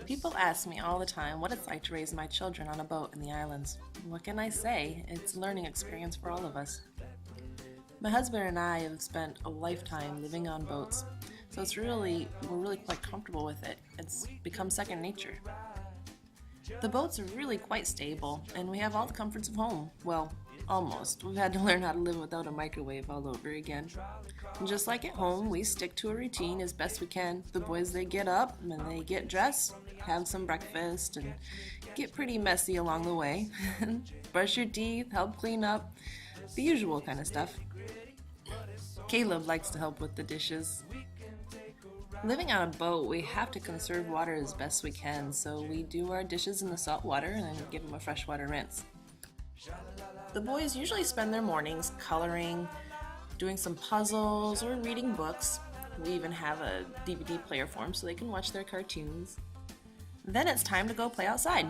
People ask me all the time what it's like to raise my children on a boat in the islands. What can I say? It's a learning experience for all of us. My husband and I have spent a lifetime living on boats, so we're really quite comfortable with it. It's become second nature. The boats are really quite stable, and we have all the comforts of home. Well, almost. We've had to learn how to live without a microwave all over again. And just like at home, we stick to a routine as best we can. The boys, they get up and they get dressed, have some breakfast, and get pretty messy along the way. Brush your teeth, help clean up, the usual kind of stuff. Caleb likes to help with the dishes. Living on a boat, we have to conserve water as best we can, so we do our dishes in the salt water and then give them a freshwater rinse. The boys usually spend their mornings coloring, doing some puzzles, or reading books. We even have a DVD player for them so they can watch their cartoons. Then it's time to go play outside.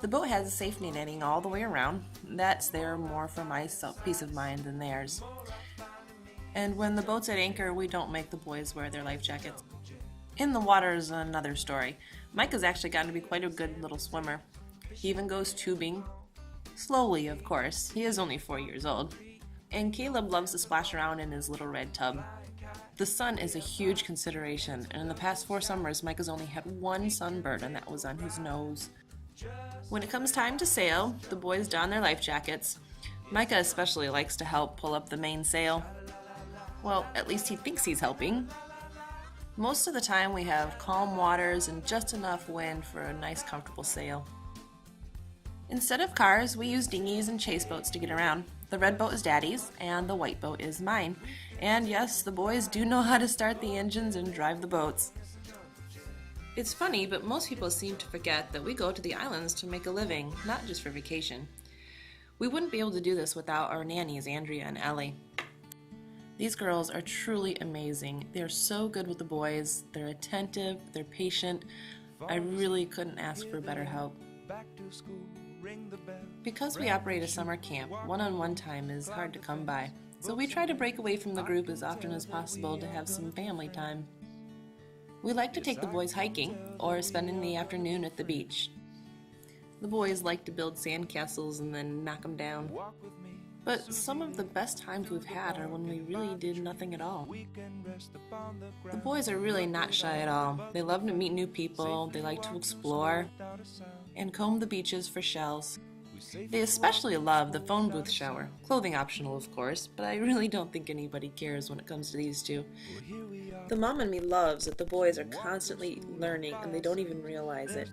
The boat has safety netting all the way around. That's there more for my peace of mind than theirs. And when the boat's at anchor, we don't make the boys wear their life jackets. In the water is another story. Mike has actually gotten to be quite a good little swimmer. He even goes tubing. Slowly, of course. He is only 4 years old. And Caleb loves to splash around in his little red tub. The sun is a huge consideration, and in the past 4 summers, Mike has only had 1 sunburn, and that was on his nose. When it comes time to sail, the boys don their life jackets. Micah especially likes to help pull up the mainsail. Well, at least he thinks he's helping. Most of the time we have calm waters and just enough wind for a nice comfortable sail. Instead of cars, we use dinghies and chase boats to get around. The red boat is Daddy's and the white boat is mine. And yes, the boys do know how to start the engines and drive the boats. It's funny, but most people seem to forget that we go to the islands to make a living, not just for vacation. We wouldn't be able to do this without our nannies, Andrea and Ellie. These girls are truly amazing. They're so good with the boys. They're attentive, they're patient. I really couldn't ask for better help. Because we operate a summer camp, one-on-one time is hard to come by. So we try to break away from the group as often as possible to have some family time. We like to take the boys hiking or spending the afternoon at the beach. The boys like to build sandcastles and then knock them down. But some of the best times we've had are when we really did nothing at all. The boys are really not shy at all. They love to meet new people, they like to explore, and comb the beaches for shells. They especially love the phone booth shower. Clothing optional, of course, but I really don't think anybody cares when it comes to these two. The mom in me loves that the boys are constantly learning and they don't even realize it.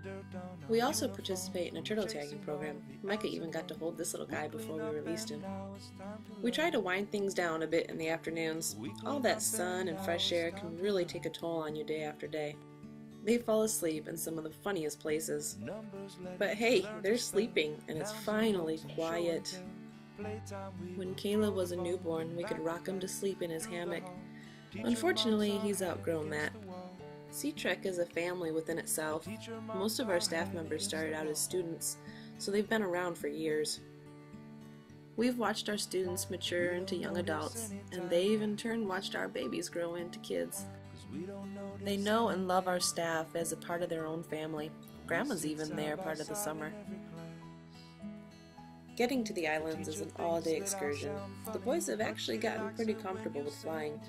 We also participate in a turtle tagging program. Micah even got to hold this little guy before we released him. We try to wind things down a bit in the afternoons. All that sun and fresh air can really take a toll on you day after day. They fall asleep in some of the funniest places. But hey, they're sleeping, and it's finally quiet. When Caleb was a newborn, we could rock him to sleep in his hammock. Unfortunately, he's outgrown that. SeaTrek is a family within itself. Most of our staff members started out as students, so they've been around for years. We've watched our students mature into young adults, and they've in turn watched our babies grow into kids. They know and love our staff as a part of their own family. Grandma's even there part of the summer. Getting to the islands is an all-day excursion. The boys have actually gotten pretty comfortable with flying.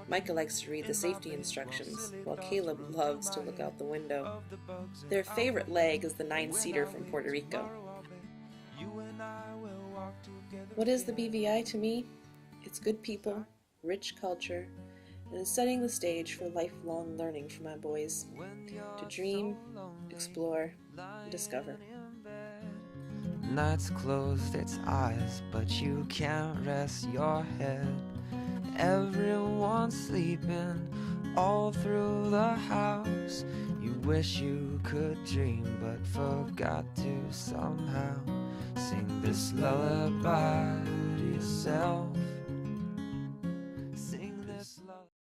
Micah likes to read the safety instructions, while Caleb loves to look out the window. Their favorite leg is the 9-seater from Puerto Rico. What is the BVI to me? It's good people, rich culture, and setting the stage for lifelong learning for my boys to dream, explore, and discover. Night's closed its eyes, but you can't rest your head. Everyone's sleeping all through the house. You wish you could dream, but forgot to somehow. Sing this lullaby to yourself